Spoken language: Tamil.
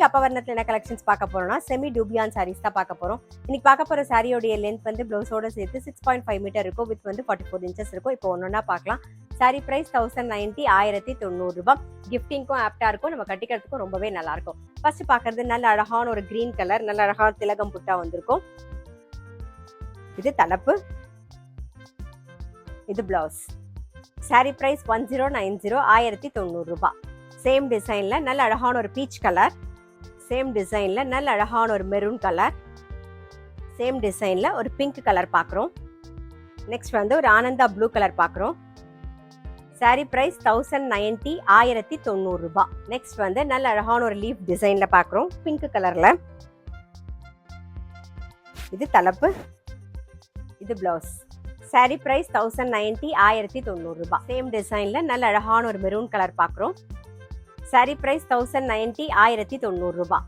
அப்பவர்ணத்துல என்ன கலெக்ஷன்ஸ் பார்க்க போறோம்னா செமி டூபியான் சாரீஸ் தான் பார்க்க போறோம். இன்னைக்கு பார்க்க போற சாரியோடைய லென்த் வந்து ப்ளவுஸோட சேர்த்து 6.5 மீட்டர் இருக்கும். வித் வந்து 44 இன்ச்சஸ் இருக்கும். இப்போ ஒன்னொன்னா பார்க்கலாம். சாரி பிரைஸ் 1090 1090 ரூபாய். கிஃப்டிங்க்கும் ஆப்டா இருக்கும், நம்ம கட்டிக்கிறதுக்கும் ரொம்பவே நல்லா இருக்கும். ஃபர்ஸ்ட் பார்க்கறது நல்ல அழகான ஒரு கிரீன் கலர், நல்ல அழகான திலகம் புட்டா வந்திருக்கும். இது தலைப்பு, இது பிளவுஸ். சாரி பிரைஸ் 1090 1090 ரூபாய். சேம் டிசைன்ல நல்ல அழகான ஒரு பீச் கலர், சேம் டிசைன்ல நல்ல அழகான ஒரு மெரூன் கலர், சேம் டிசைன்ல ஒரு பிங்க் கலர் பார்க்குறோம். நெக்ஸ்ட் வந்து ஒரு ஆனந்தா ப்ளூ கலர் பார்க்குறோம். சாரி பிரைஸ் 1090 1090 ரூபாய். நெக்ஸ்ட் வந்து நல்ல அழகான ஒரு லீஃப் டிசைன்ல பார்க்குறோம், பிங்க் கலர்ல. இது தலைப்பு, இது பிளவுஸ். சாரி பிரைஸ் 1090 1090 ரூபாய். சேம் டிசைன்ல நல்ல அழகான ஒரு மெரூன் கலர் பார்க்குறோம். சாரி பிரைஸ் 1090 1090 ரூபாய்.